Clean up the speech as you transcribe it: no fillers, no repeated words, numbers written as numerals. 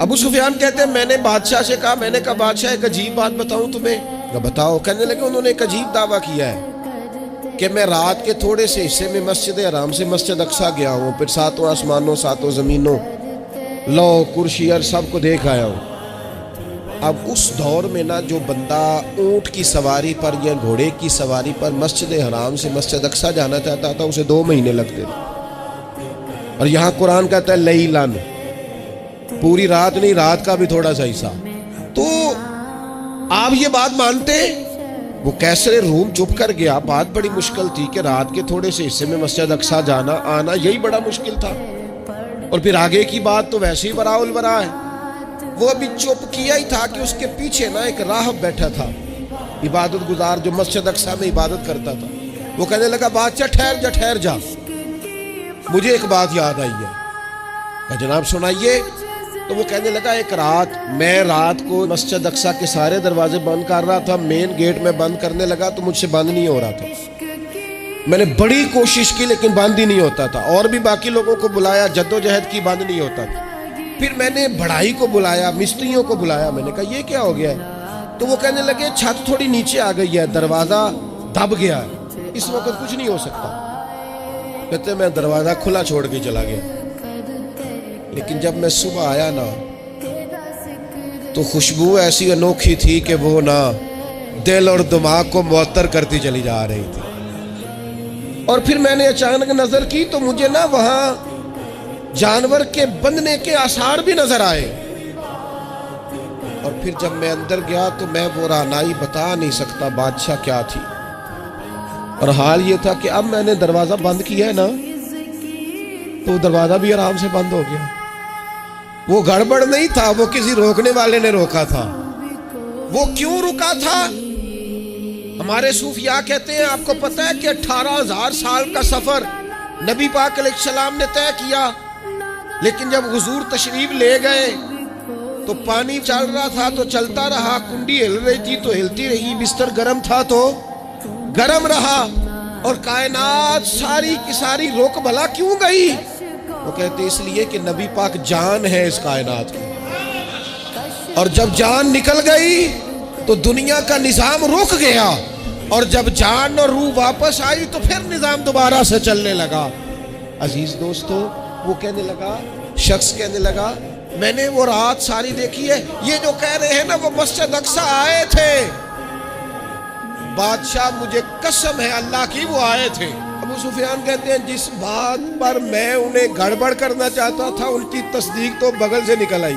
ابو سفیان کہتے ہیں میں نے بادشاہ سے کہا، میں نے کہا بادشاہ ایک عجیب بات بتاؤں تمہیں؟ کہا بتاؤ۔ کہنے لگے انہوں نے ایک عجیب دعویٰ کیا ہے کہ میں رات کے تھوڑے سے حصے میں مسجد حرام سے مسجد اقصیٰ گیا ہوں، پھر ساتوں آسمانوں ساتوں زمینوں لو کرسی اور سب کو دیکھ آیا ہوں۔ اب اس دور میں نا جو بندہ اونٹ کی سواری پر یا گھوڑے کی سواری پر مسجد حرام سے مسجد اقصیٰ جانا چاہتا تھا اسے 2 مہینے لگتے تھے، اور یہاں قرآن کہتا ہے لیلن، پوری رات نہیں، رات کا بھی تھوڑا سا حصہ۔ تو آپ یہ بات مانتے ہیں؟ وہ کیسر روم چپ کر گیا، بات بڑی مشکل تھی کہ رات کے تھوڑے سے حصے میں مسجد اقصیٰ جانا آنا یہی بڑا مشکل تھا، اور پھر آگے کی بات تو ویسے ہی براء البراء ہے۔ وہ ابھی چپ کیا ہی تھا کہ اس کے پیچھے نا ایک راہب بیٹھا تھا، عبادت گزار جو مسجد اقصیٰ میں عبادت کرتا تھا۔ وہ کہنے لگا بادشاہ ٹھہر جا، مجھے ایک بات یاد آئی ہے۔ کہ جناب سنائیے۔ تو وہ کہنے لگا ایک رات میں رات کو مسجد اقصیٰ کے سارے دروازے بند کر رہا تھا، مین گیٹ میں بند کرنے لگا تو مجھ سے بند نہیں ہو رہا تھا، میں نے بڑی کوشش کی لیکن بند ہی نہیں ہوتا تھا، اور بھی باقی لوگوں کو بلایا، جدوجہد کی، بند نہیں ہوتا تھا۔ پھر میں نے بڑھائی کو بلایا، مستریوں کو بلایا، میں نے کہا یہ کیا ہو گیا ہے؟ تو وہ کہنے لگے چھت تھوڑی نیچے آ گئی ہے، دروازہ دب گیا ہے، اس وقت کچھ نہیں ہو سکتا۔ کہتے میں دروازہ کھلا چھوڑ کے چلا گیا، لیکن جب میں صبح آیا نا تو خوشبو ایسی انوکھی تھی کہ وہ نا دل اور دماغ کو معطر کرتی چلی جا رہی تھی۔ اور پھر میں نے اچانک نظر کی تو مجھے نا وہاں جانور کے بندنے کے آثار بھی نظر آئے، اور پھر جب میں اندر گیا تو میں وہ رہنائی بتا نہیں سکتا بادشاہ کیا تھی، اور حال یہ تھا کہ اب میں نے دروازہ بند کیا ہے نا تو دروازہ بھی آرام سے بند ہو گیا۔ وہ گڑبڑ نہیں تھا، وہ کسی روکنے والے نے روکا تھا۔ وہ کیوں رکا تھا؟ ہمارے صوفیاء کہتے ہیں آپ کو پتہ ہے کہ 18,000 سال کا سفر نبی پاک علیہ السلام نے طے کیا، لیکن جب حضور تشریف لے گئے تو پانی چل رہا تھا تو چلتا رہا، کنڈی ہل رہی تھی تو ہلتی رہی، بستر گرم تھا تو گرم رہا، اور کائنات ساری کی ساری رک بھلا کیوں گئی؟ وہ کہتے اس لیے کہ نبی پاک جان ہے اس کائنات کی، اور جب جان نکل گئی تو دنیا کا نظام رک گیا، اور جب جان اور روح واپس آئی تو پھر نظام دوبارہ سے چلنے لگا۔ عزیز دوستو، وہ کہنے لگا، شخص کہنے لگا میں نے وہ رات ساری دیکھی ہے، یہ جو کہہ رہے ہیں نا وہ مسجد اقصیٰ آئے تھے، بادشاہ مجھے قسم ہے اللہ کی وہ آئے تھے۔ ابو سفیان کہتے ہیں جس بات پر میں انہیں گڑبڑ کرنا چاہتا تھا ان کی تصدیق تو بغل سے نکل آئی۔